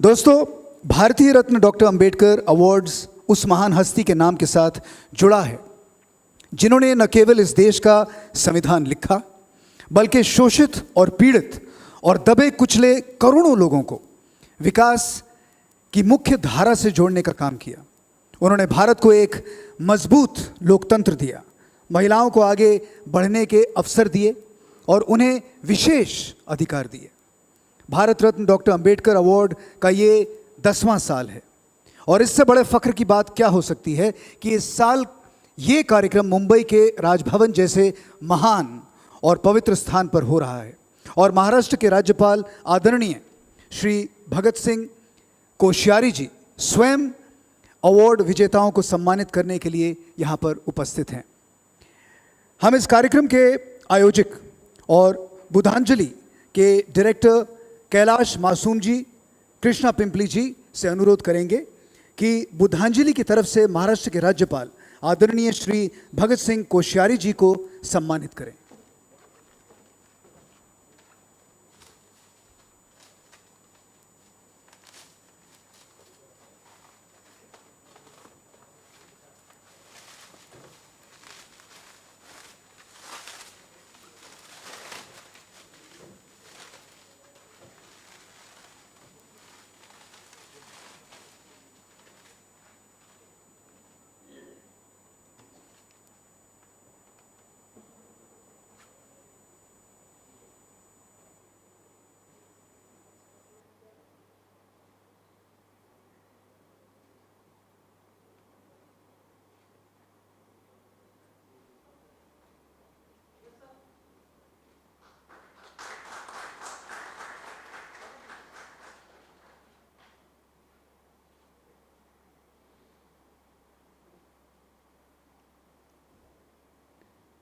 दोस्तों, भारतीय रत्न doctor Ambedkar awards उस महान हस्ती के नाम के साथ जुड़ा है जिन्होंने न केवल इस देश का संविधान लिखा बल्कि शोषित और पीड़ित और दबे कुचले करोड़ों लोगों को विकास की मुख्य धारा से जोड़ने का काम किया। उन्होंने भारत को एक मजबूत लोकतंत्र दिया, महिलाओं को आगे बढ़ने के अवसर दिए और उन्हें विशेष अधिकार दिए। भारत रत्न डॉक्टर अंबेडकर अवार्ड का ये 10वां साल है और इससे बड़े फख्र की बात क्या हो सकती है कि इस साल ये कार्यक्रम मुंबई के राजभवन जैसे महान और पवित्र स्थान पर हो रहा है और महाराष्ट्र के राज्यपाल आदरणीय श्री भगत सिंह कोश्यारी जी स्वयं अवार्ड विजेताओं को सम्मानित करने के लिए यहाँ पर उपस्थित हैं। हम इस कार्यक्रम के आयोजक और बुधांजलि के डायरेक्टर कैलाश मासूम जी, कृष्णा पिंपली जी से अनुरोध करेंगे कि बुधांजलि की तरफ से महाराष्ट्र के राज्यपाल आदरणीय श्री भगत सिंह कोश्यारी जी को सम्मानित करें।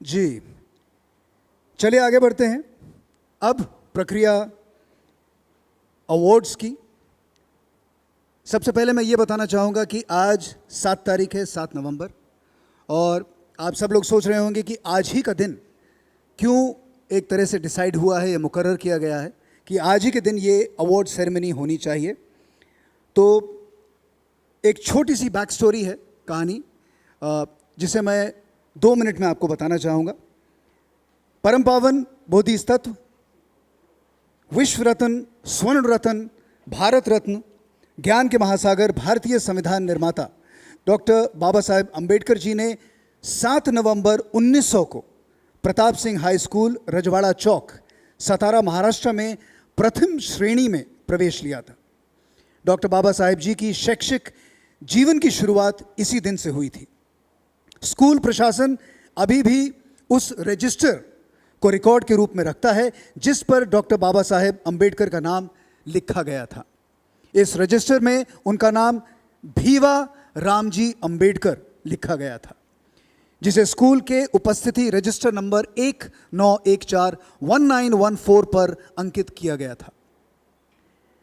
जी, चलिए आगे बढ़ते हैं। अब प्रक्रिया अवार्ड्स की। सबसे पहले मैं ये बताना चाहूँगा कि आज 7 तारीख है, 7 नवंबर, और आप सब लोग सोच रहे होंगे कि आज ही का दिन क्यों एक तरह से डिसाइड हुआ है या मुकर्रर किया गया है कि आज ही के दिन ये अवार्ड सेरेमनी होनी चाहिए। तो एक छोटी सी बैक स्टोरी है, कहानी, जिसे मैं 2 मिनट में आपको बताना चाहूँगा। परम पावन बोधिसत्व, विश्व रत्न, स्वर्ण रत्न, भारत रत्न, ज्ञान के महासागर, भारतीय संविधान निर्माता डॉक्टर बाबा साहेब अम्बेडकर जी ने 7 नवंबर 1900 को प्रताप सिंह हाई स्कूल, रजवाड़ा चौक, सतारा, महाराष्ट्र में प्रथम श्रेणी में प्रवेश लिया था। डॉक्टर बाबा साहेब जी की शैक्षिक जीवन की शुरुआत इसी दिन से हुई थी। स्कूल प्रशासन अभी भी उस रजिस्टर को रिकॉर्ड के रूप में रखता है जिस पर डॉक्टर बाबा साहेब अम्बेडकर का नाम लिखा गया था। इस रजिस्टर में उनका नाम भीवा रामजी अम्बेडकर लिखा गया था, जिसे स्कूल के उपस्थिति रजिस्टर नंबर 1914-1914 पर अंकित किया गया था।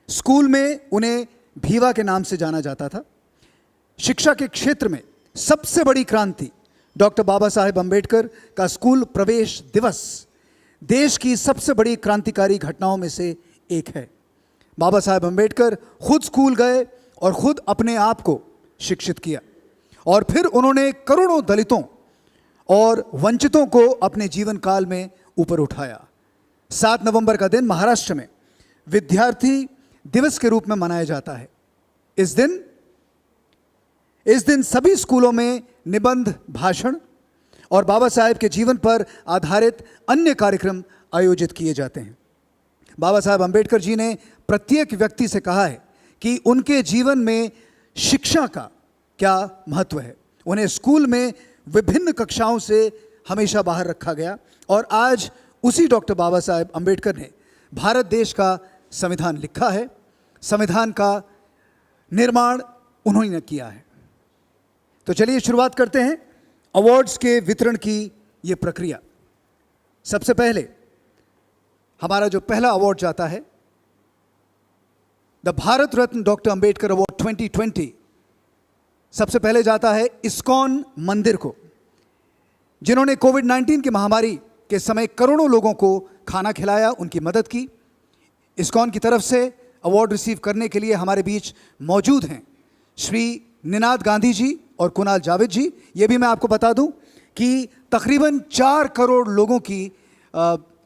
स्कूल में उन्हें भीवा के नाम से जाना जाता था। शिक्षा के क्षेत्र में सबसे बड़ी क्रांति डॉक्टर बाबा साहेब अम्बेडकर का स्कूल प्रवेश दिवस देश की सबसे बड़ी क्रांतिकारी घटनाओं में से एक है। बाबा साहेब अम्बेडकर खुद स्कूल गए और खुद अपने आप को शिक्षित किया और फिर उन्होंने करोड़ों दलितों और वंचितों को अपने जीवन काल में ऊपर उठाया। 7 नवंबर का दिन महाराष्ट्र में विद्यार्थी दिवस के रूप में मनाया जाता है। इस दिन सभी स्कूलों में निबंध, भाषण और बाबा साहेब के जीवन पर आधारित अन्य कार्यक्रम आयोजित किए जाते हैं। बाबा साहेब अम्बेडकर जी ने प्रत्येक व्यक्ति से कहा है कि उनके जीवन में शिक्षा का क्या महत्व है। उन्हें स्कूल में विभिन्न कक्षाओं से हमेशा बाहर रखा गया और आज उसी डॉक्टर बाबा साहेब अम्बेडकर ने भारत देश का संविधान लिखा है। संविधान का निर्माण उन्होंने ने किया है। तो चलिए शुरुआत करते हैं अवार्ड्स के वितरण की ये प्रक्रिया। सबसे पहले हमारा जो पहला अवार्ड जाता है, the Bharat Ratna doctor Ambedkar award 2020, सबसे पहले जाता है इस्कॉन मंदिर को, जिन्होंने कोविड-19 की महामारी के समय करोड़ों लोगों को खाना खिलाया, उनकी मदद की। इस्कॉन की तरफ से अवार्ड रिसीव करने के लिए हमारे बीच मौजूद हैं श्री निनाद गांधी जी और कुणाल जावेद जी। ये भी मैं आपको बता दूं कि तकरीबन 4 करोड़ लोगों की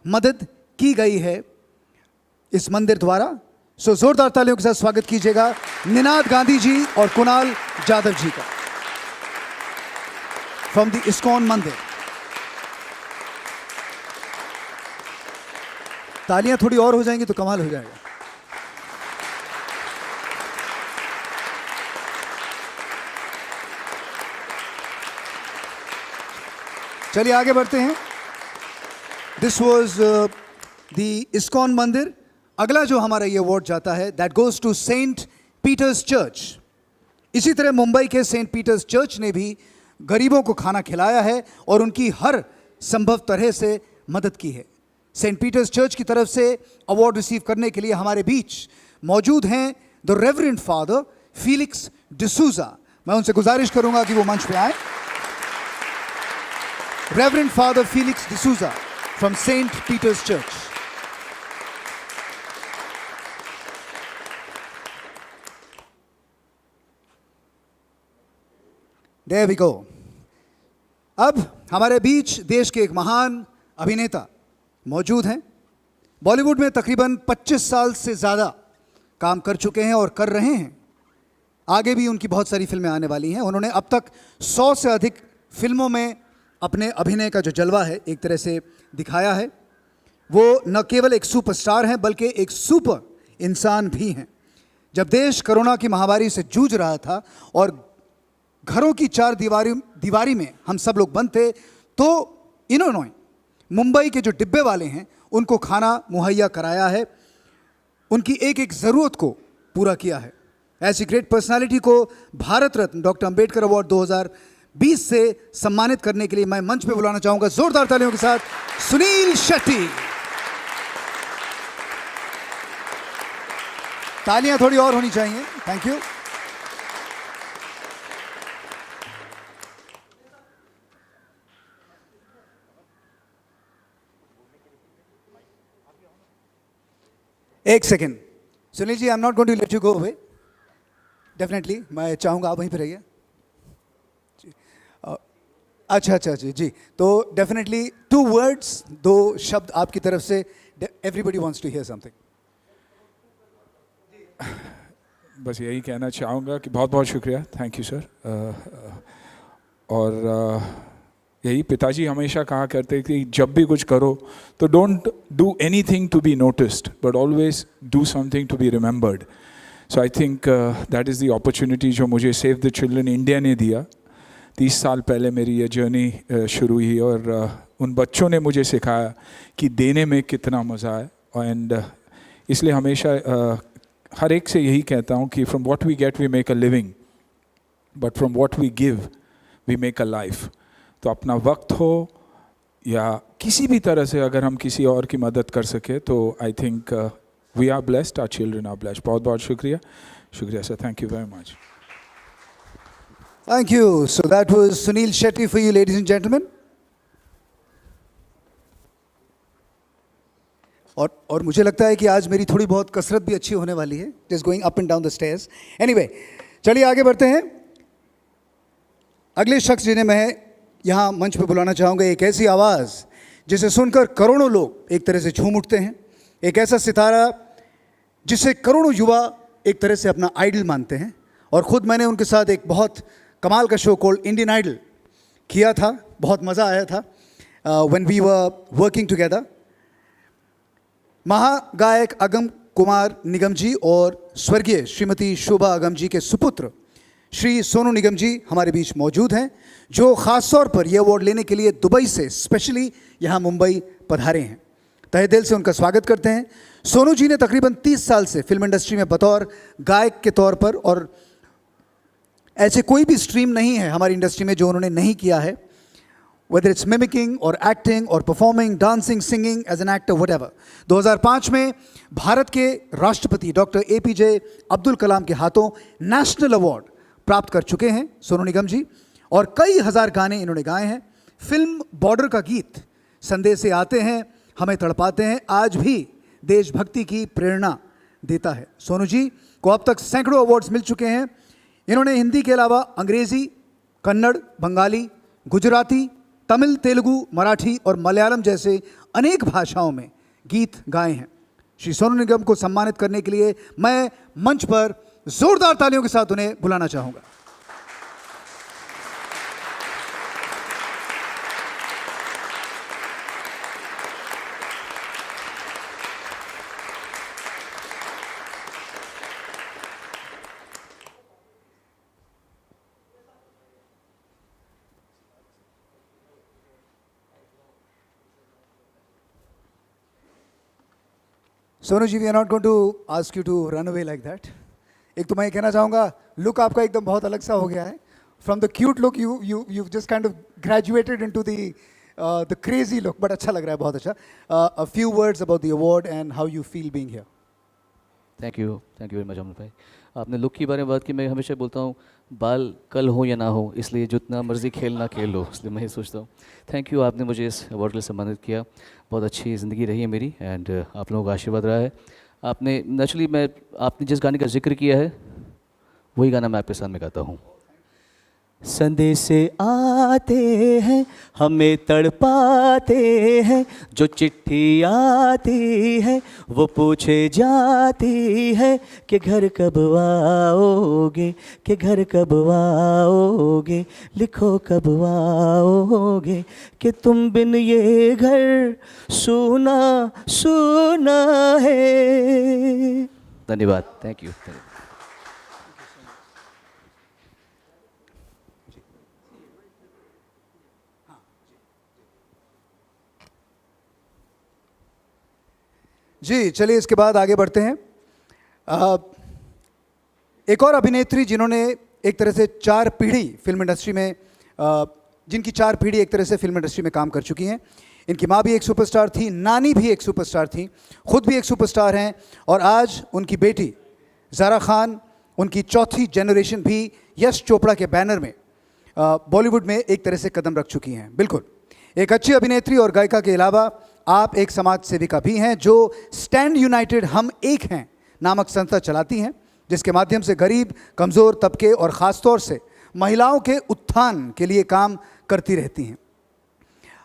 मदद की गई है इस मंदिर द्वारा। सो जोरदार तालियों के साथ स्वागत कीजिएगा निनाद गांधी जी और कुणाल जाधव जी का फ्रॉम द इस्कॉन मंदिर। तालियां थोड़ी और हो जाएंगी तो कमाल हो जाएगा। चलिए आगे बढ़ते हैं। दिस वॉज द इस्कॉन मंदिर। अगला जो हमारा ये अवार्ड जाता है that goes to Saint Peter's church. इसी तरह मुंबई के सेंट पीटर्स चर्च ने भी गरीबों को खाना खिलाया है और उनकी हर संभव तरह से मदद की है। सेंट पीटर्स चर्च की तरफ से अवार्ड रिसीव करने के लिए हमारे बीच मौजूद हैं the Reverend Father Felix D'Souza. मैं उनसे गुजारिश करूंगा कि वो मंच पे आए। Reverend Father Felix D'Souza from Saint Peter's church. There we go. अब हमारे बीच देश के एक महान अभिनेता मौजूद हैं। बॉलीवुड में तकरीबन 25 साल से ज़्यादा काम कर चुके हैं और कर रहे हैं। आगे भी उनकी बहुत सारी फिल्में आने वाली हैं। उन्होंने अब तक 100 से अधिक फिल्मों में अपने अभिनय का जो जलवा है एक तरह से दिखाया है। वो न केवल एक सुपरस्टार हैं बल्कि एक सुपर इंसान भी हैं। जब देश कोरोना की महामारी से जूझ रहा था और घरों की 4 दीवारी में हम सब लोग बंद थे, तो इन्होंने मुंबई के जो डिब्बे वाले हैं उनको खाना मुहैया कराया है, उनकी एक एक ज़रूरत को पूरा किया है। ऐसी ग्रेट पर्सनालिटी को भारत रत्न डॉक्टर अंबेडकर अवार्ड 2020 से सम्मानित करने के लिए मैं मंच पे बुलाना चाहूँगा जोरदार तालियों के साथ सुनील शेट्टी। तालियां थोड़ी और होनी चाहिए। Thank you. एक second Sunil ji, I am not going to let you go away. Definitely मैं चाहूँगा आप वहीं पर रहिए। अच्छा जी। तो डेफिनेटली 2 वर्ड्स, 2 शब्द आपकी तरफ से। Everybody wants to hear something. बस यही कहना चाहूँगा कि बहुत बहुत शुक्रिया। Thank you sir. और यही पिताजी हमेशा कहा करते कि जब भी कुछ करो तो don't do anything to be noticed but always do something to be remembered. So I think that is the opportunity जो मुझे सेव द चिल्ड्रन इंडिया ने दिया। 30 साल पहले मेरी ये जर्नी शुरू हुई और उन बच्चों ने मुझे सिखाया कि देने में कितना मज़ा है। एंड इसलिए हमेशा हर एक से यही कहता हूँ कि from what we get we make a living, but from what we give we make a life. तो अपना वक्त हो या किसी भी तरह से अगर हम किसी और की मदद कर सके तो I think we are blessed, our children are blessed. बहुत बहुत शुक्रिया sir. Thank you very much. Thank you. So that was Sunil Shetty for you, ladies and gentlemen. और मुझे लगता है कि आज मेरी थोड़ी बहुत कसरत भी अच्छी होने वाली है, just going up and down the stairs. Anyway, चलिए आगे बढ़ते हैं। अगले शख्स जिन्हें मैं यहाँ मंच पे बुलाना चाहूँगा, एक ऐसी आवाज़ जिसे सुनकर करोड़ों लोग एक तरह से झूम उठते हैं, एक ऐसा सितारा जिसे करोड़ों युवा एक तरह से अपना आइडल मानते हैं। और ख़ुद मैंने उनके साथ एक बहुत कमाल का शो कॉल्ड इंडियन आइडल किया था, बहुत मज़ा आया था when we were working together. महागायक अगम कुमार निगम जी और स्वर्गीय श्रीमती शोभा अगम जी के सुपुत्र श्री सोनू निगम जी हमारे बीच मौजूद हैं, जो ख़ास तौर पर यह अवार्ड लेने के लिए दुबई से स्पेशली यहाँ मुंबई पधारे हैं। तहे दिल से उनका स्वागत करते हैं। सोनू जी ने तकरीबन 30 साल से फिल्म इंडस्ट्री में बतौर गायक के तौर पर, और ऐसे कोई भी स्ट्रीम नहीं है हमारी इंडस्ट्री में जो उन्होंने नहीं किया है, whether it's mimicking or acting or performing, dancing, singing as an actor, whatever. 2005 में भारत के राष्ट्रपति डॉक्टर APJ अब्दुल कलाम के हाथों नेशनल अवार्ड प्राप्त कर चुके हैं सोनू निगम जी, और कई हज़ार गाने इन्होंने गाए हैं। फिल्म बॉर्डर का गीत संदेश से आते हैं, हमें तड़पाते हैं, आज भी देशभक्ति की प्रेरणा देता है। सोनू जी को अब तक सैकड़ों अवार्ड्स मिल चुके हैं। इन्होंने हिंदी के अलावा अंग्रेजी, कन्नड़, बंगाली, गुजराती, तमिल, तेलुगु, मराठी और मलयालम जैसे अनेक भाषाओं में गीत गाए हैं। श्री सोनू निगम को सम्मानित करने के लिए मैं मंच पर जोरदार तालियों के साथ उन्हें बुलाना चाहूंगा। Sonu ji, we are not going to ask you to run away like that. एक तो मैं ये कहना चाहूँगा, लुक आपका एकदम बहुत अलग सा हो गया है। From the cute look you just kind of graduated into the crazy look, but अच्छा लग रहा है, बहुत अच्छा। A few words about the award and how you feel being here. Thank you very much Aman भाई। आपने लुक के बारे में बात की। मैं हमेशा बोलता हूँ बाल कल हो या ना हो, इसलिए जितना मर्जी खेलना खेल लो, इसलिए मैं ये सोचता हूँ। थैंक यू, आपने मुझे इस अवार्ड के लिए सम्मानित किया। बहुत अच्छी ज़िंदगी रही है मेरी एंड आप लोगों का आशीर्वाद रहा है। आपने नेचुरली आपने जिस गाने का जिक्र किया है वही गाना मैं आपके सामने गाता हूँ। संदेश आते हैं हमें तड़पाते हैं, जो चिट्ठी आती है वो पूछे जाती है कि घर कब आओगे, कि घर कब आओगे, लिखो कब आओगे, कि तुम बिन ये घर सूना सूना है। धन्यवाद, थैंक यू। जी चलिए, इसके बाद आगे बढ़ते हैं। एक और अभिनेत्री जिन्होंने एक तरह से 4 पीढ़ी फिल्म इंडस्ट्री में जिनकी 4 पीढ़ी एक तरह से फिल्म इंडस्ट्री में काम कर चुकी हैं। इनकी माँ भी एक सुपरस्टार थी, नानी भी एक सुपरस्टार थी, खुद भी एक सुपरस्टार हैं, और आज उनकी बेटी ज़ारा खान, उनकी चौथी जनरेशन भी यश चोपड़ा के बैनर में बॉलीवुड में एक तरह से कदम रख चुकी हैं। बिल्कुल, एक अच्छी अभिनेत्री और गायिका के अलावा आप एक समाज सेविका भी हैं, जो स्टैंड यूनाइटेड हम एक हैं नामक संस्था चलाती हैं, जिसके माध्यम से गरीब, कमज़ोर तबके और ख़ास तौर से महिलाओं के उत्थान के लिए काम करती रहती हैं।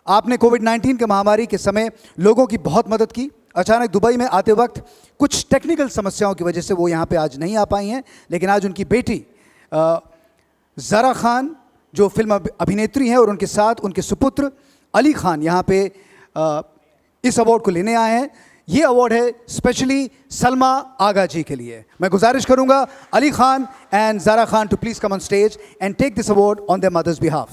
आपने कोविड-19 के महामारी के समय लोगों की बहुत मदद की। अचानक दुबई में आते वक्त कुछ टेक्निकल समस्याओं की वजह से वो यहाँ पे आज नहीं आ पाई हैं, लेकिन आज उनकी बेटी ज़ारा खान जो फिल्म अभिनेत्री हैं और उनके साथ उनके सुपुत्र अली खान यहाँ पे इस अवार्ड को लेने आए हैं। ये अवार्ड है स्पेशली सलमा आगा जी के लिए। मैं गुजारिश करूंगा Ali Khan and Zara Khan to please come on stage and take this award on their mother's behalf.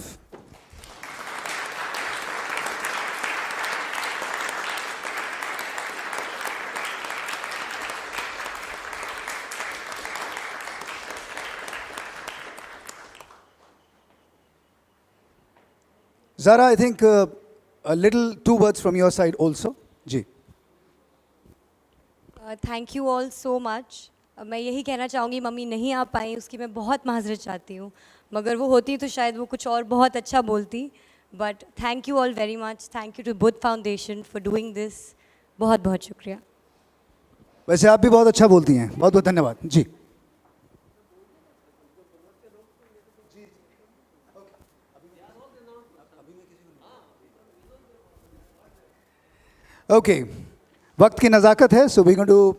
Zara, I think a little 2 words from your side also. जी। Thank you all so much. मैं यही कहना चाहूँगी, मम्मी नहीं आ पाई उसकी मैं बहुत माजरत चाहती हूँ, मगर वो होती तो शायद वो कुछ और बहुत अच्छा बोलती। But thank you all very much. Thank you to Buddha foundation for doing this. बहुत बहुत शुक्रिया। वैसे आप भी बहुत अच्छा बोलती हैं, बहुत बहुत धन्यवाद जी। ओके, वक्त की नज़ाकत है, so we going to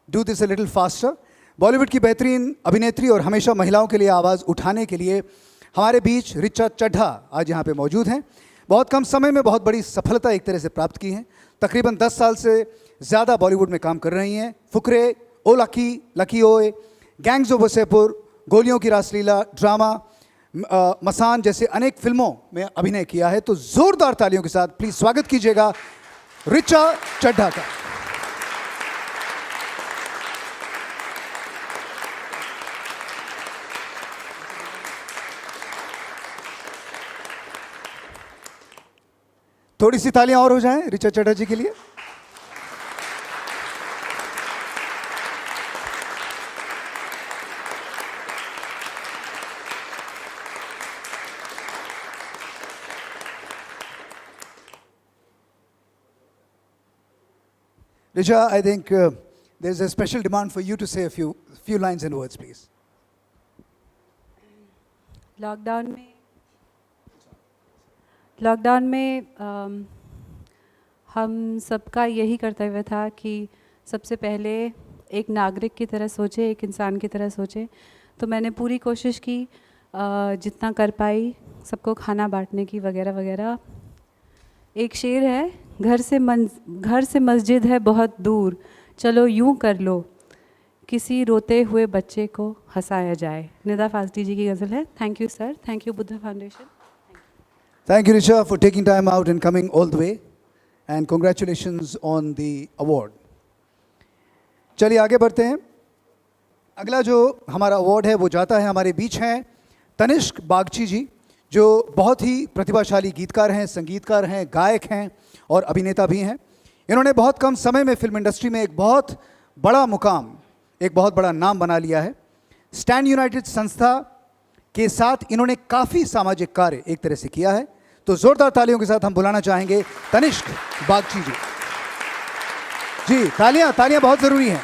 do this a little faster. Bollywood की बेहतरीन अभिनेत्री और हमेशा महिलाओं के लिए आवाज़ उठाने के लिए हमारे बीच ऋचा चड्ढा आज यहाँ पे मौजूद हैं। बहुत कम समय में बहुत बड़ी सफलता एक तरह से प्राप्त की है। तकरीबन 10 साल से ज़्यादा बॉलीवुड में काम कर रही हैं। फुकरे, ओ लकी, लकी ओए, गैंग्स ऑफ वसेपुर, गोलियों की रासलीला, ड्रामा, मसान जैसे अनेक फिल्मों में अभिनय किया है। तो जोरदार तालियों के साथ प्लीज स्वागत कीजिएगा ऋचा चड्ढा का। थोड़ी सी तालियां और हो जाएं ऋचा चड्ढा जी के लिए। Richa, I think there's a special demand for you to say a few lines and words, please. Lockdown में हम सबका यही कर्तव्य था कि सबसे पहले एक नागरिक की तरह सोचे, एक इंसान की तरह सोचे। तो मैंने पूरी कोशिश की, जितना कर पाई, सबको खाना बांटने की वगैरह वगैरह। एक शेर है, घर से मस्जिद है बहुत दूर, चलो यूं कर लो, किसी रोते हुए बच्चे को हंसाया जाए। निदा फास्टी जी की गज़ल है। Thank you sir, thank you Buddha foundation. Thank you, Richa, for taking time out and coming all the way. And congratulations on the award. चलिए आगे बढ़ते हैं। अगला जो हमारा अवार्ड है वो जाता है, हमारे बीच हैं तनिष्क बागची जी, जो बहुत ही प्रतिभाशाली गीतकार हैं, संगीतकार हैं, गायक हैं और अभिनेता भी हैं। इन्होंने बहुत कम समय में फिल्म इंडस्ट्री में एक बहुत बड़ा मुकाम, एक बहुत बड़ा नाम बना लिया है। स्टैंड यूनाइटेड संस्था के साथ इन्होंने काफ़ी सामाजिक कार्य एक तरह से किया है। तो ज़ोरदार तालियों के साथ हम बुलाना चाहेंगे तनिष्क बागची जी। जी, तालियां तालियां बहुत ज़रूरी हैं।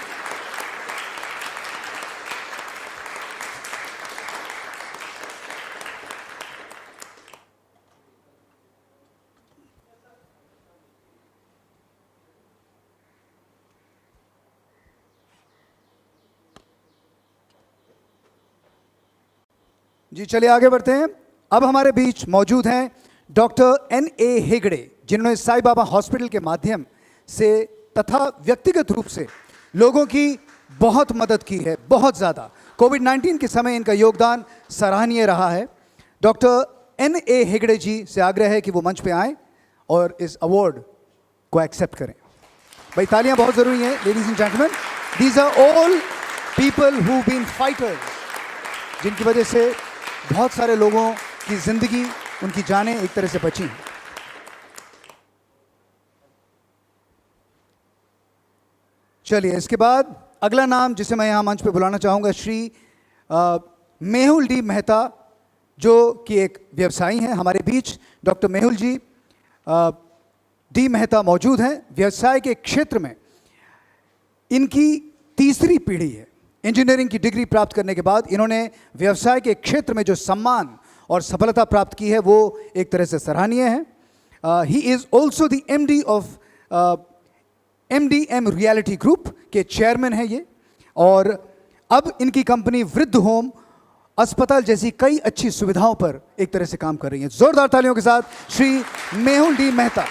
जी चलिए आगे बढ़ते हैं। अब हमारे बीच मौजूद हैं डॉक्टर N.A. हेगड़े, जिन्होंने साईं बाबा हॉस्पिटल के माध्यम से तथा व्यक्तिगत रूप से लोगों की बहुत मदद की है, बहुत ज़्यादा। कोविड-19 के समय इनका योगदान सराहनीय रहा है। Doctor N.A. हेगड़े जी से आग्रह है कि वो मंच पे आएँ और इस अवार्ड को एक्सेप्ट करें। भाई तालियां बहुत ज़रूरी हैं, ladies and gentleman. These are all people who been fighters, जिनकी वजह से बहुत सारे लोगों की ज़िंदगी, उनकी जानें एक तरह से बची हैं। चलिए इसके बाद अगला नाम जिसे मैं यहाँ मंच पे बुलाना चाहूँगा, श्री मेहुल डी मेहता, जो कि एक व्यवसायी हैं। हमारे बीच डॉक्टर मेहुल जी डी मेहता मौजूद हैं। व्यवसाय के क्षेत्र में इनकी तीसरी पीढ़ी है। इंजीनियरिंग की डिग्री प्राप्त करने के बाद इन्होंने व्यवसाय के क्षेत्र में जो सम्मान और सफलता प्राप्त की है वो एक तरह से सराहनीय है। He is also the MD of MDM reality group के चेयरमैन हैं ये, और अब इनकी कंपनी वृद्ध होम, अस्पताल जैसी कई अच्छी सुविधाओं पर एक तरह से काम कर रही है। जोरदार तालियों के साथ Shri Mehul D Mehta.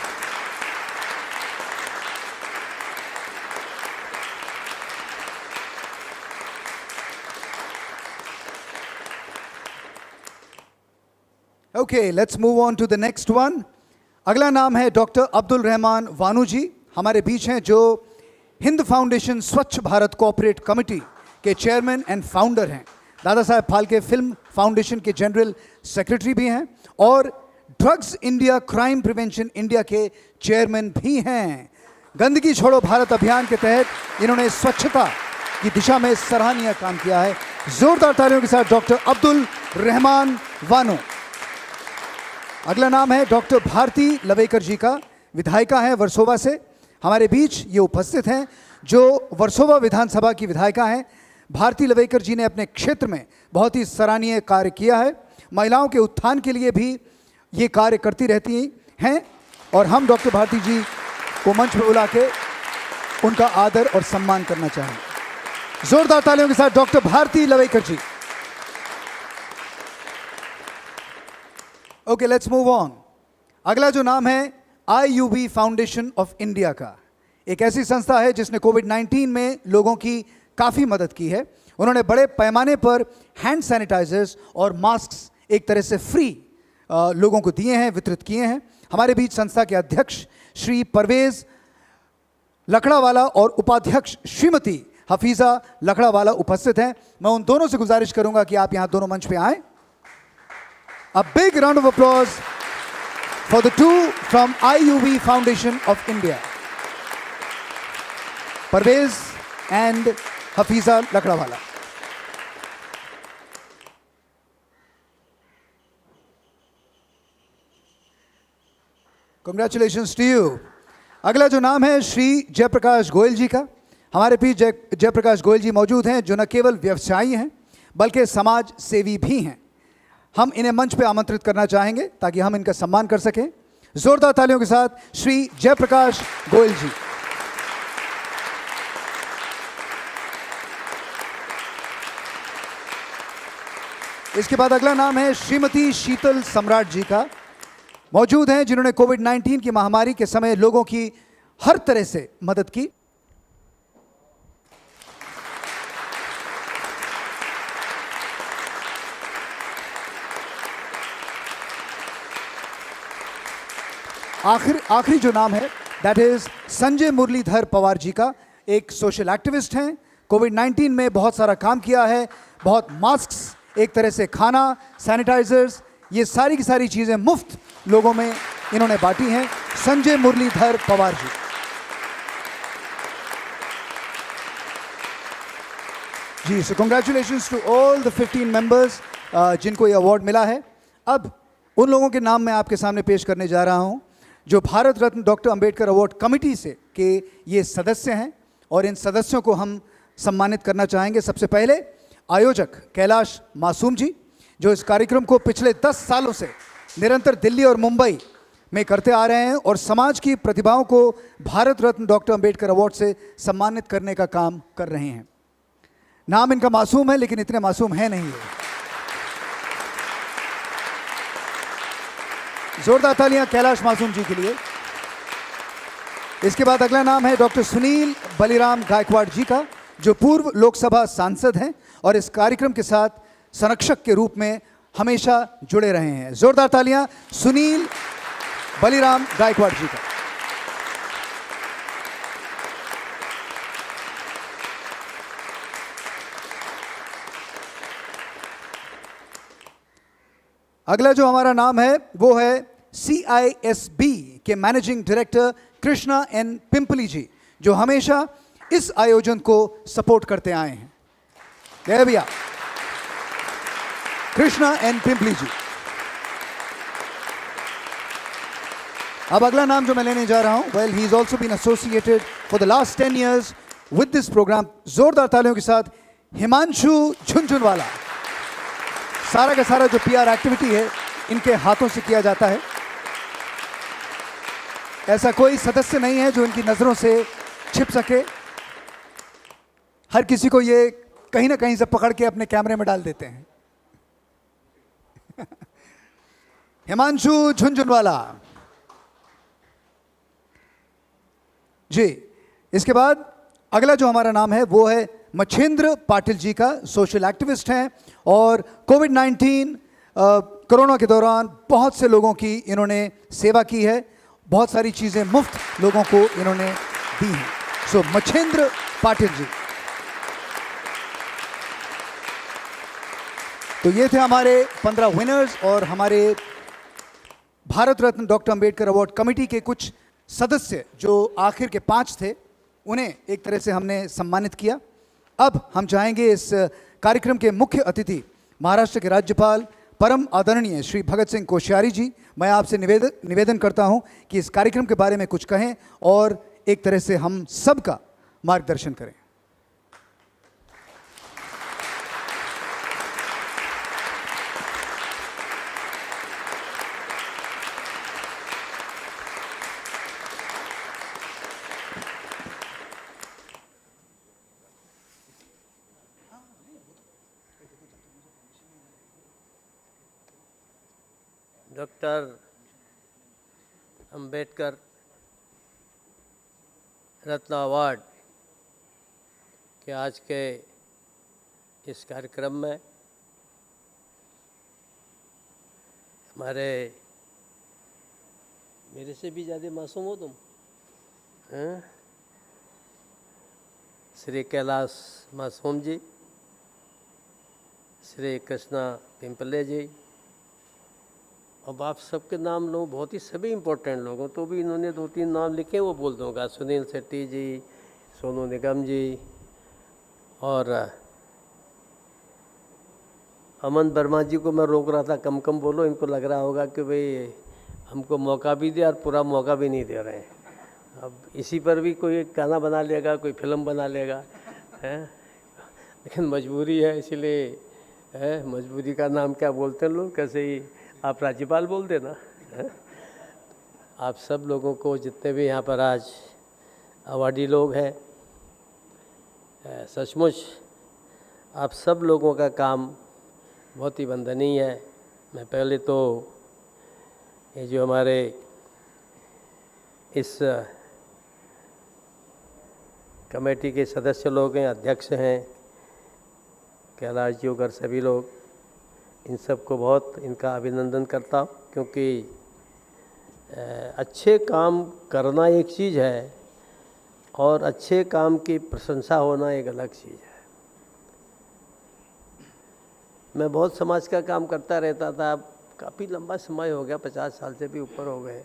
Okay, let's move on to the next one. अगला नाम है डॉक्टर अब्दुल रहमान वानू जी, हमारे बीच हैं, जो Hind foundation Swachh Bharat cooperate committee के चेयरमैन एंड फाउंडर हैं। दादा साहब फाल्के फिल्म फाउंडेशन के जनरल सेक्रेटरी भी हैं और drugs India crime prevention India के चेयरमैन भी हैं। गंदगी छोड़ो भारत अभियान के तहत इन्होंने स्वच्छता की दिशा में सराहनीय काम किया है। जोरदार तालियों के साथ डॉक्टर अब्दुल रहमान वानू। अगला नाम है डॉक्टर भारती लवेकर जी का, विधायिका हैं वर्सोवा से। हमारे बीच ये उपस्थित हैं, जो वर्सोवा विधानसभा की विधायिका हैं। भारती लवेकर जी ने अपने क्षेत्र में बहुत ही सराहनीय कार्य किया है। महिलाओं के उत्थान के लिए भी ये कार्य करती रहती हैं और हम डॉक्टर भारती जी को मंच पर बुला के उनका आदर और सम्मान करना चाहेंगे। जोरदार तालियों के साथ doctor Bharati Lavekar ji. Okay, let's move on. अगला जो नाम है IUB फाउंडेशन ऑफ इंडिया का, एक ऐसी संस्था है जिसने कोविड-19 में लोगों की काफ़ी मदद की है। उन्होंने बड़े पैमाने पर हैंड सैनिटाइजर्स और मास्क्स एक तरह से फ्री लोगों को दिए हैं, वितरित किए हैं। हमारे बीच संस्था के अध्यक्ष श्री परवेज लकड़ावाला और उपाध्यक्ष श्रीमती हफीज़ा लकड़ावाला उपस्थित हैं। मैं उन दोनों से गुजारिश करूंगा कि आप यहाँ दोनों मंच पे आएँ। A big round of applause for the two from IUB Foundation of India, Parvez and Hafiza Lakdawala. Congratulations to you. अगला जो नाम है श्री जयप्रकाश गोयल जी का, हमारे बीच जयप्रकाश गोयल जी मौजूद हैं, जो न केवल व्यवसायी हैं बल्कि समाज सेवी भी हैं। हम इन्हें मंच पे आमंत्रित करना चाहेंगे ताकि हम इनका सम्मान कर सकें। जोरदार तालियों के साथ श्री जयप्रकाश गोयल जी। इसके बाद अगला नाम है श्रीमती शीतल सम्राट जी का। मौजूद हैं जिन्होंने कोविड-19 की महामारी के समय लोगों की हर तरह से मदद की। आखिरी जो नाम है दैट इज संजय मुरलीधर पवार जी का। एक सोशल एक्टिविस्ट हैं, कोविड-19 में बहुत सारा काम किया है, बहुत मास्क्स, एक तरह से खाना, सैनिटाइजर्स, ये सारी की सारी चीज़ें मुफ्त लोगों में इन्होंने बांटी हैं। संजय मुरलीधर पवार जी। जी, so congratulations to all the 15 members जिनको ये अवार्ड मिला है। अब उन लोगों के नाम मैं आपके सामने पेश करने जा रहा हूं जो Bharat Ratna doctor Ambedkar award committee से के ये सदस्य हैं, और इन सदस्यों को हम सम्मानित करना चाहेंगे। सबसे पहले आयोजक कैलाश मासूम जी, जो इस कार्यक्रम को पिछले 10 सालों से निरंतर दिल्ली और मुंबई में करते आ रहे हैं और समाज की प्रतिभाओं को भारत रत्न डॉक्टर अंबेडकर अवार्ड से सम्मानित करने का काम कर रहे हैं। नाम इनका मासूम है लेकिन इतने मासूम है नहीं है। जोरदार तालियां कैलाश मासूम जी के लिए। इसके बाद अगला नाम है डॉक्टर सुनील बलिराम गायकवाड़ जी का, जो पूर्व लोकसभा सांसद हैं और इस कार्यक्रम के साथ संरक्षक के रूप में हमेशा जुड़े रहे हैं। जोरदार तालियां सुनील बलिराम गायकवाड़ जी का। अगला जो हमारा नाम है वो है CISB के managing director Krishna N Pimpli ji, जो हमेशा इस आयोजन को सपोर्ट करते आए हैं। जय भैया, कृष्णा एन पिंपली जी। अब अगला नाम जो मैं लेने जा रहा हूं, well he is also been associated for the last 10 years with this programme. जोरदार तालियों के साथ हिमांशु झुनझुनवाला। सारा का सारा जो PR एक्टिविटी है इनके हाथों से किया जाता है। ऐसा कोई सदस्य नहीं है जो इनकी नजरों से छिप सके। हर किसी को ये कहीं ना कहीं से पकड़ के अपने कैमरे में डाल देते हैं। हिमांशु झुनझुनवाला जी। इसके बाद अगला जो हमारा नाम है वो है मच्छेंद्र पाटिल जी का। सोशल एक्टिविस्ट हैं और कोविड-19 कोरोना के दौरान बहुत से लोगों की इन्होंने सेवा की है, बहुत सारी चीज़ें मुफ्त लोगों को इन्होंने दी हैं। सो मच्छेंद्र पाटिल जी। तो ये थे हमारे 15 विनर्स और हमारे Bharat Ratna doctor Ambedkar award committee के कुछ सदस्य जो आखिर के 5 थे, उन्हें एक तरह से हमने सम्मानित किया। अब हम चाहेंगे इस कार्यक्रम के मुख्य अतिथि महाराष्ट्र के राज्यपाल परम आदरणीय श्री भगत सिंह कोश्यारी जी, मैं आपसे निवेदन करता हूं कि इस कार्यक्रम के बारे में कुछ कहें और एक तरह से हम सबका मार्गदर्शन करें। डॉक्टर अंबेडकर रत्न अवार्ड के आज के इस कार्यक्रम में हमारे, मेरे से भी ज़्यादा मासूम हो तुम हैं, श्री कैलाश मासूम जी, श्री कृष्णा पिंपले जी, अब आप सबके नाम लो, बहुत ही सभी इम्पोर्टेंट लोग हो, तो भी इन्होंने 2-3 नाम लिखे वो बोल दूँगा। सुनील शेट्टी जी, सोनू निगम जी और अमन वर्मा जी को मैं रोक रहा था कम कम बोलो, इनको लग रहा होगा कि भाई हमको मौका भी दे और पूरा मौका भी नहीं दे रहे हैं। अब इसी पर भी कोई एक गाना बना लेगा, कोई फिल्म बना लेगा, हैं। लेकिन मजबूरी है, इसीलिए है। मजबूरी का नाम क्या बोलते हैं लोग, कैसे ही आप राज्यपाल बोल देना, हैं। आप सब लोगों को, जितने भी यहाँ पर आज अवार्डी लोग हैं, सचमुच आप सब लोगों का काम बहुत ही वंदनीय है। मैं पहले तो ये जो हमारे इस कमेटी के सदस्य लोग हैं, अध्यक्ष हैं, कैलाश जी वगैरह सभी लोग, इन सबको बहुत इनका अभिनंदन करता हूँ, क्योंकि अच्छे काम करना एक चीज़ है और अच्छे काम की प्रशंसा होना एक अलग चीज़ है। मैं बहुत समाज का काम करता रहता था, अब काफ़ी लंबा समय हो गया, 50 साल से भी ऊपर हो गए।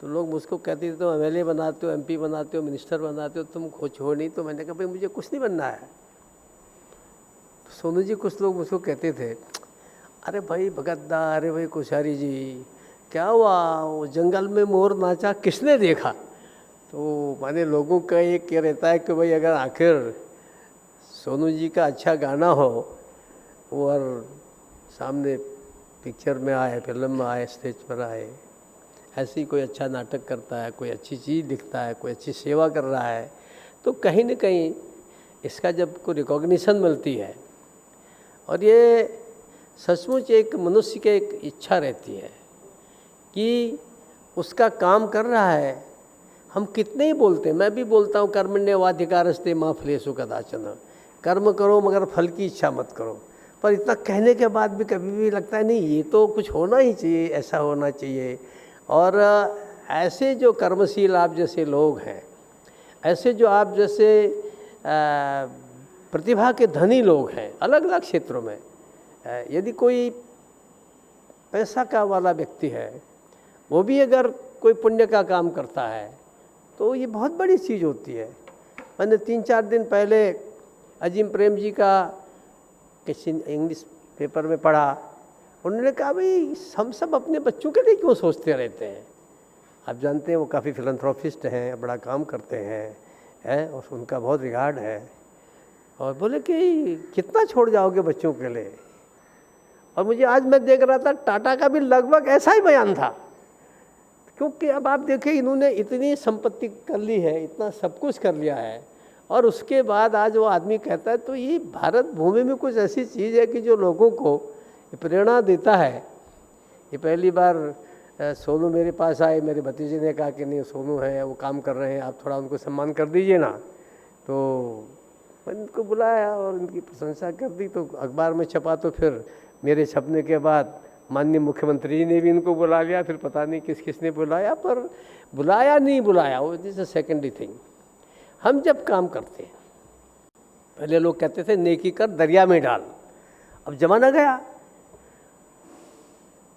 तो लोग मुझको कहते थे तुम MLA बनाते हो, MP बनाते हो, मिनिस्टर बनाते हो, तुम कुछ हो नहीं। तो मैंने कहा भाई मुझे कुछ नहीं बनना है। तो सोनू जी कुछ लोग मुझको कहते थे, अरे भाई भगतदा, अरे भाई कोश्यारी जी, क्या हुआ, वो जंगल में मोर नाचा किसने देखा। तो माने लोगों का एक ये रहता है कि भाई अगर आखिर सोनू जी का अच्छा गाना हो और सामने पिक्चर में आए, फिल्म में आए, स्टेज पर आए, ऐसे ही कोई अच्छा नाटक करता है, कोई अच्छी चीज़ लिखता है, कोई अच्छी सेवा कर रहा है, तो कहीं न कहीं इसका जब कोई रिकॉग्निशन मिलती है, और ये सचमुच एक मनुष्य की एक इच्छा रहती है कि उसका काम कर रहा है। हम कितने ही बोलते हैं, मैं भी बोलता हूँ, कर्मण्येवाधिकारस्ते मा फलेषु कदाचन, कर्म करो मगर फल की इच्छा मत करो। पर इतना कहने के बाद भी कभी भी लगता है नहीं, ये तो कुछ होना ही चाहिए, ऐसा होना चाहिए। और ऐसे जो कर्मशील आप जैसे लोग हैं, ऐसे जो आप जैसे प्रतिभा के धनी लोग हैं अलग अलग क्षेत्रों में, यदि कोई पैसा का वाला व्यक्ति है, वो भी अगर कोई पुण्य का काम करता है तो ये बहुत बड़ी चीज़ होती है। मैंने 3-4 दिन पहले अजीम प्रेम जी का किसी इंग्लिश पेपर में पढ़ा। उन्होंने कहा भाई हम सब अपने बच्चों के लिए क्यों सोचते रहते हैं। आप जानते हैं वो काफ़ी फिलंथ्रोपिस्ट हैं, बड़ा काम करते हैं, और उनका बहुत रिगार्ड है। और बोले कि कितना छोड़ जाओगे बच्चों के लिए। और मुझे आज मैं देख रहा था टाटा का भी लगभग ऐसा ही बयान था, क्योंकि अब आप देखें इन्होंने इतनी संपत्ति कर ली है, इतना सब कुछ कर लिया है, और उसके बाद आज वो आदमी कहता है। तो ये भारत भूमि में कुछ ऐसी चीज़ है कि जो लोगों को प्रेरणा देता है। ये पहली बार सोनू मेरे पास आए, मेरे भतीजे ने कहा कि नहीं सोनू है, वो काम कर रहे हैं, आप थोड़ा उनको सम्मान कर दीजिए ना। तो मैंने उनको बुलाया और उनकी प्रशंसा कर दी। तो अखबार में छपा, तो फिर मेरे छपने के बाद माननीय मुख्यमंत्री जी ने भी इनको बुला लिया। फिर पता नहीं किस किसने बुलाया, पर बुलाया नहीं बुलाया, वो दिस अ सेकेंडरी थिंग। हम जब काम करते हैं, पहले लोग कहते थे नेकी कर दरिया में डाल, अब जमाना गया।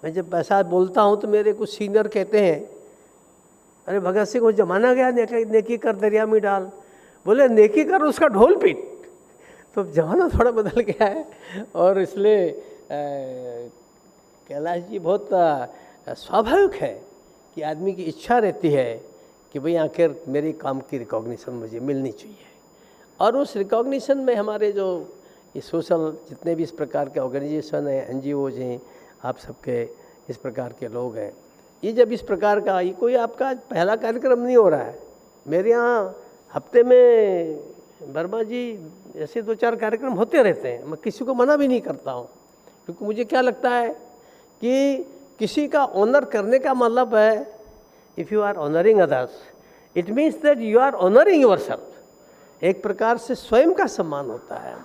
मैं जब ऐसा बोलता हूँ तो मेरे कुछ सीनियर कहते हैं, अरे भगत सिंह वो जमाना गया नेकी कर दरिया में डाल। बोले नेकी कर उसका ढोल पीट। तो जमाना थोड़ा बदल गया है, और इसलिए कैलाश जी बहुत स्वाभाविक है कि आदमी की इच्छा रहती है कि भाई आखिर मेरे काम की रिकॉग्निशन मुझे मिलनी चाहिए। और उस रिकॉग्निशन में हमारे जो ये सोशल जितने भी इस प्रकार के ऑर्गेनाइजेशन हैं, NGOs हैं, आप सबके इस प्रकार के लोग हैं, ये जब इस प्रकार का, ये कोई आपका पहला कार्यक्रम नहीं हो रहा है। मेरे यहाँ हफ्ते में वर्मा जी ऐसे 2-4 कार्यक्रम होते रहते हैं। मैं किसी को मना भी नहीं करता हूँ, क्योंकि मुझे क्या लगता है कि किसी का ऑनर करने का मतलब है, if you are honouring others it means that you are honouring yourself. एक प्रकार से स्वयं का सम्मान होता है।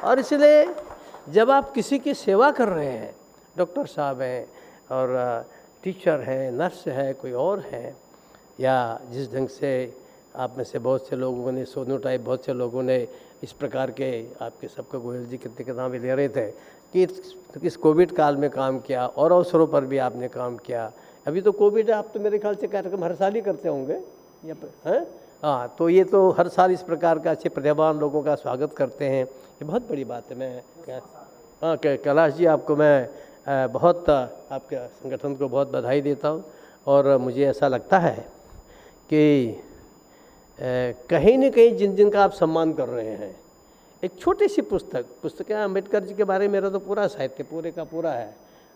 और इसलिए जब आप किसी की सेवा कर रहे हैं, डॉक्टर साहब हैं और टीचर हैं, नर्स है, कोई और है, या जिस ढंग से आप में से बहुत से लोगों ने, सोनू टाइप बहुत से लोगों ने इस प्रकार के, आपके सबका गोयल जी कितने किताबें ले रहे थे कि इस कोविड काल में काम किया, और अवसरों पर भी आपने काम किया। अभी तो कोविड है, आप तो मेरे ख्याल से कार्यक्रम हर साल ही करते होंगे या हैं? हाँ, तो ये तो हर साल इस प्रकार का अच्छे प्रतिभावान लोगों का स्वागत करते हैं, ये बहुत बड़ी बात है। मैं हाँ कैलाश जी, आपको मैं बहुत आपके संगठन को बहुत बधाई देता हूँ। और मुझे ऐसा लगता है कि कहीं न कहीं जिन जिनका आप सम्मान कर रहे हैं, एक छोटी सी पुस्तक है अम्बेडकर जी के बारे में। मेरा तो पूरा साहित्य पूरे का पूरा है,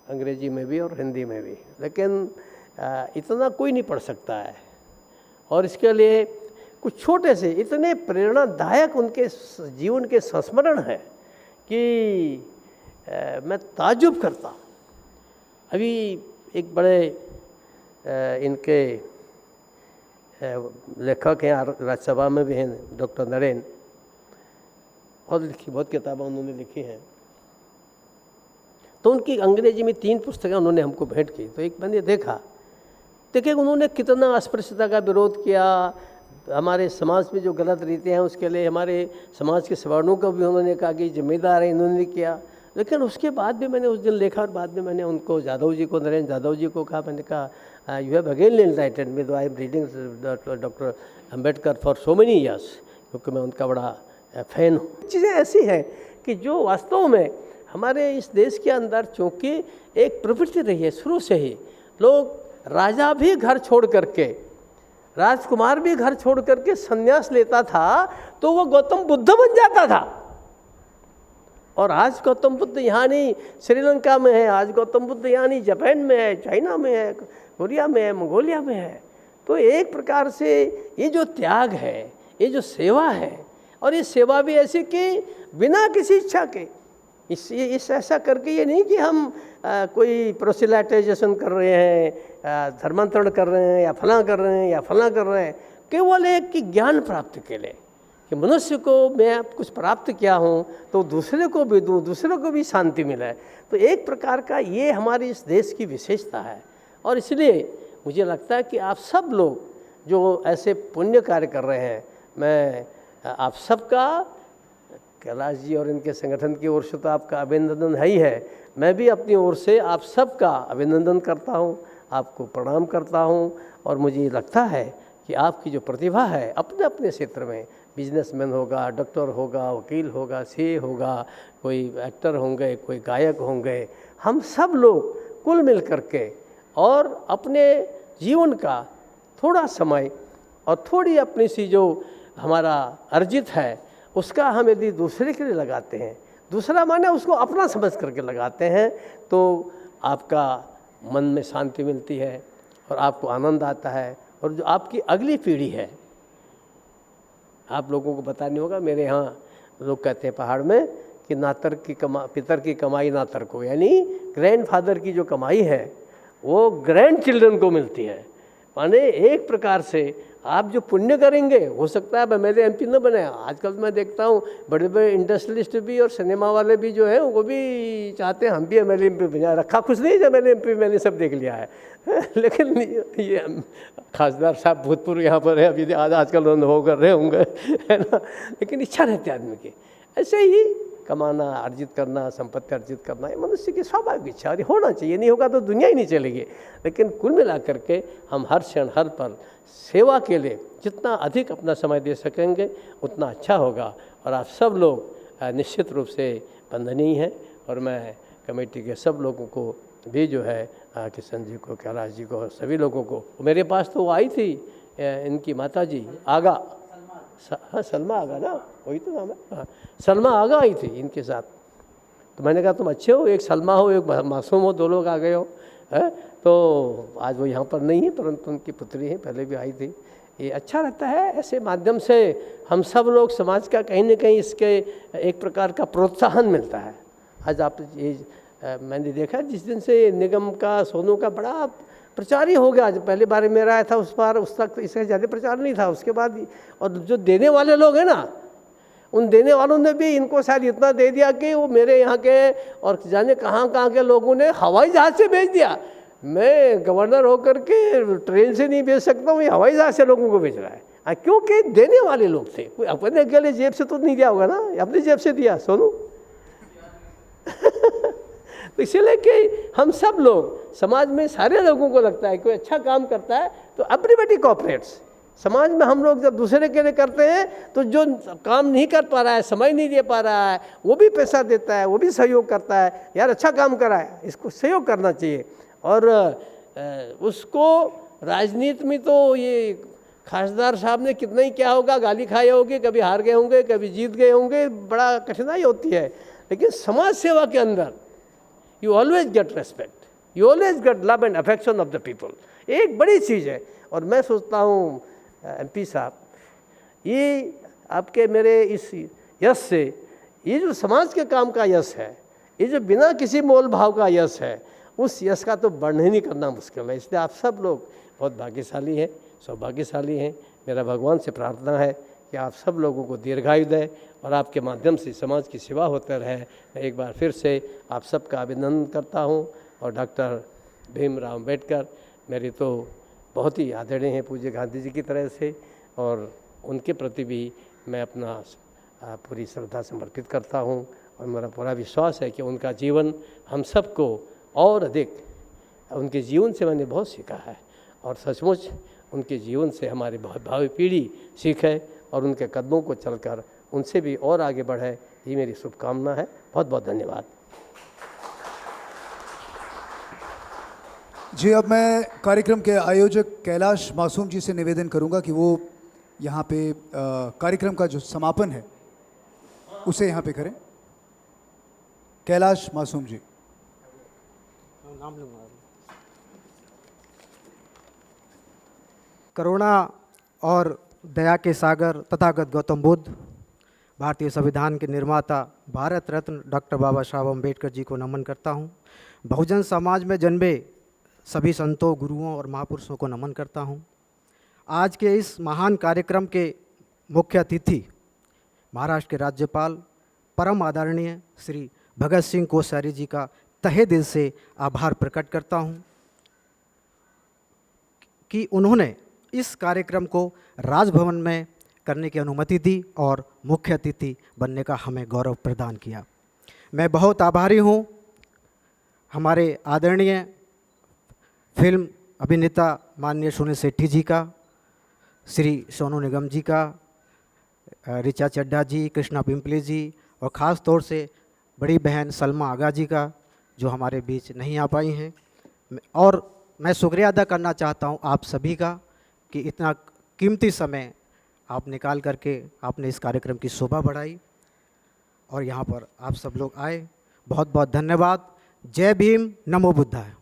अंग्रेजी में भी और हिंदी में भी, लेकिन इतना कोई नहीं पढ़ सकता है। और इसके लिए कुछ छोटे से इतने प्रेरणादायक उनके जीवन के संस्मरण हैं कि मैं ताज्जुब करता हूँ। अभी एक बड़े इनके लेखक हैं, राज्यसभा में भी हैं, डॉक्टर नरेन, बहुत किताबें उन्होंने लिखी हैं। तो उनकी अंग्रेजी में 3 पुस्तकें उन्होंने हमको भेंट की। तो एक मैंने देखिए उन्होंने कितना अस्पृश्यता का विरोध किया, हमारे समाज में जो गलत रीतियाँ हैं उसके लिए हमारे समाज के सवर्णों को भी उन्होंने कहा कि जिम्मेदार है, इन्होंने किया। लेकिन उसके बाद भी मैंने उस दिन लिखा और बाद में मैंने उनको जाधव जी को, नरेंद्र जाधव जी को कहा, मैंने कहा you have again enlightened me, I am reading doctor Ambedkar for so many years, क्योंकि मैं उनका बड़ा फैन हूँ। चीज़ें ऐसी हैं कि जो वास्तव में हमारे इस देश के अंदर चूँकि एक प्रवृत्ति रही है शुरू से ही, लोग राजा भी घर छोड़ करके, राजकुमार भी घर छोड़ करके संन्यास लेता था तो वो गौतम बुद्ध बन जाता था। और आज गौतम बुद्ध यहाँ नहीं श्रीलंका में है, आज गौतम बुद्ध यहाँ नहीं जापान में है, चाइना में है, कोरिया में है, मंगोलिया में है। तो एक प्रकार से ये जो त्याग है, ये जो सेवा है, और ये सेवा भी ऐसी कि बिना किसी इच्छा के, इस ऐसा करके ये नहीं कि हम कोई प्रोसिलाइटाइजेशन कर रहे हैं, धर्मांतरण कर रहे हैं, या फलां कर रहे हैं या फलां कर रहे हैं, केवल एक कि ज्ञान प्राप्ति के लिए कि मनुष्य को मैं कुछ प्राप्त किया हूँ तो दूसरे को भी दूँ, दूसरे को भी शांति मिले। तो एक प्रकार का ये हमारी इस देश की विशेषता है। और इसलिए मुझे लगता है कि आप सब लोग जो ऐसे पुण्य कार्य कर रहे हैं, मैं आप सबका, कैलाश जी और इनके संगठन की ओर से तो आपका अभिनंदन है ही है, मैं भी अपनी ओर से आप सबका अभिनंदन करता हूँ, आपको प्रणाम करता हूँ। और मुझे लगता है कि आपकी जो प्रतिभा है अपने अपने क्षेत्र में, बिजनेसमैन होगा, डॉक्टर होगा, वकील होगा, सीए होगा, कोई एक्टर होंगे, कोई गायक होंगे, हम सब लोग कुल मिल करके और अपने जीवन का थोड़ा समय और थोड़ी अपनी सी जो हमारा अर्जित है उसका हम यदि दूसरे के लिए लगाते हैं, दूसरा माने उसको अपना समझ करके लगाते हैं, तो आपका मन में शांति मिलती है और आपको आनंद आता है। और जो आपकी अगली पीढ़ी है, आप लोगों को पता नहीं होगा, मेरे यहाँ लोग कहते हैं पहाड़ में कि नातर की पितर की कमाई नातर को, यानी ग्रैंडफादर की जो कमाई है वो ग्रैंड चिल्ड्रन को मिलती है। माने एक प्रकार से आप जो पुण्य करेंगे, हो सकता है अब एमएलए एमपी न बने। आजकल मैं देखता हूँ बड़े बड़े इंडस्ट्रियलिस्ट भी और सिनेमा वाले भी जो है वो भी चाहते हैं हम भी एमएलए एमपी बने। रखा कुछ नहीं है एमएलए एमपी, मैंने सब देख लिया है लेकिन ये खासदार साहब भूतपूर्व यहाँ पर है, अभी आजकल हो कर रहे होंगे, है ना। लेकिन इच्छा रहती है आदमी की, ऐसे ही कमाना, अर्जित करना, संपत्ति अर्जित करना, ये मनुष्य की स्वाभाविक इच्छा है, होना चाहिए। नहीं होगा तो दुनिया ही नहीं चलेगी। लेकिन कुल मिला करके हम हर क्षण हर पल सेवा के लिए जितना अधिक अपना समय दे सकेंगे उतना अच्छा होगा। और आप सब लोग निश्चित रूप से वंदनीय हैं। और मैं कमेटी के सब लोगों को भी जो है, किशन जी को, कैलाश जी को, सभी लोगों को, मेरे पास तो वो आई थी इनकी माता जी आगा, हाँ सलमा आगा ना, वही तो नाम है, हाँ सलमा आगा आई थी इनके साथ। तो मैंने कहा तुम अच्छे हो, एक सलमा हो, एक मासूम हो, 2 लोग आ गए हो, है। तो आज वो यहाँ पर नहीं है परंतु उनकी पुत्री है, पहले भी आई थी। ये अच्छा रहता है, ऐसे माध्यम से हम सब लोग समाज का कहीं न कहीं इसके एक प्रकार का प्रोत्साहन मिलता है। आज आप ये मैंने देखा जिस दिन से निगम का, सोनू का बड़ा प्रचार ही हो गया। आज पहली बार मेरा आया था, उस बार उस तक इससे ज़्यादा प्रचार नहीं था। उसके बाद और जो देने वाले लोग हैं ना, उन देने वालों ने भी इनको शायद इतना दे दिया कि वो मेरे यहाँ के और जाने कहाँ कहाँ के लोगों ने हवाई जहाज़ से भेज दिया। मैं गवर्नर होकर के ट्रेन से नहीं भेज सकता हूँ, ये हवाई जहाज़ से लोगों को भेज रहा है। क्योंकि देने वाले लोग थे, कोई अपने अकेले जेब से तो नहीं दिया होगा ना, अपनी जेब से दिया सोनू तो इसीलिए कि हम सब लोग समाज में सारे लोगों को लगता है कोई अच्छा काम करता है तो एवरीबॉडी कोऑपरेट्स। समाज में हम लोग जब दूसरे के लिए करते हैं तो जो काम नहीं कर पा रहा है, समय नहीं दे पा रहा है, वो भी पैसा देता है, वो भी सहयोग करता है, यार अच्छा काम करा है, इसको सहयोग करना चाहिए। और उसको राजनीति में तो ये खासदार साहब ने कितना ही क्या होगा, गाली खाए होंगे, कभी हार गए होंगे, कभी जीत गए होंगे, बड़ा कठिनाई होती है, लेकिन समाज सेवा के अंदर you always get respect, you always get love and affection of the people. एक बड़ी चीज़ है। और मैं सोचता हूँ MP साहब, ये आपके मेरे इस यश से, ये जो समाज के काम का यश है, ये जो बिना किसी मोल भाव का यश है, उस यश का तो वर्णन ही करना मुश्किल है। इसलिए आप सब लोग बहुत भाग्यशाली हैं, सौभाग्यशाली हैं। मेरा भगवान से प्रार्थना है कि आप सब लोगों को दीर्घायु दे और आपके माध्यम से समाज की सेवा होते रहे। मैं एक बार फिर से आप सबका अभिनंदन करता हूं। और डॉक्टर भीमराव अम्बेडकर मेरी तो बहुत ही आदरणीय हैं, पूज्य गांधी जी की तरह से, और उनके प्रति भी मैं अपना पूरी श्रद्धा समर्पित करता हूं। और मेरा पूरा विश्वास है कि उनका जीवन हम सबको और अधिक, उनके जीवन से मैंने बहुत सीखा है, और सचमुच उनके जीवन से हमारी भावी पीढ़ी सीखे और उनके कदमों को चलकर उनसे भी और आगे बढ़े, ये मेरी शुभकामना है। बहुत बहुत धन्यवाद। जी, अब मैं कार्यक्रम के आयोजक कैलाश मासूम जी से निवेदन करूंगा कि वो यहाँ पे कार्यक्रम का जो समापन है उसे यहाँ पे करें। कैलाश मासूम जी। करुणा और दया के सागर तथागत गौतम बुद्ध, भारतीय संविधान के निर्माता भारत रत्न डॉक्टर बाबा साहब अम्बेडकर जी को नमन करता हूँ। बहुजन समाज में जन्मे सभी संतों, गुरुओं और महापुरुषों को नमन करता हूँ। आज के इस महान कार्यक्रम के मुख्य अतिथि महाराष्ट्र के राज्यपाल परम आदरणीय श्री भगत सिंह कोश्यारी जी का तहे दिल से आभार प्रकट करता हूँ कि उन्होंने इस कार्यक्रम को राजभवन में करने की अनुमति दी और मुख्य अतिथि बनने का हमें गौरव प्रदान किया। मैं बहुत आभारी हूँ हमारे आदरणीय फिल्म अभिनेता माननीय सुनील शेट्टी जी का, श्री सोनू निगम जी का, ऋचा चड्ढा जी, कृष्णा पिंपले जी, और ख़ास तौर से बड़ी बहन सलमा आगा जी का, जो हमारे बीच नहीं आ पाई हैं। और मैं शुक्रिया अदा करना चाहता हूँ आप सभी का कि इतना कीमती समय आप निकाल करके आपने इस कार्यक्रम की शोभा बढ़ाई और यहाँ पर आप सब लोग आए। बहुत बहुत धन्यवाद। जय भीम, नमो बुद्धाय।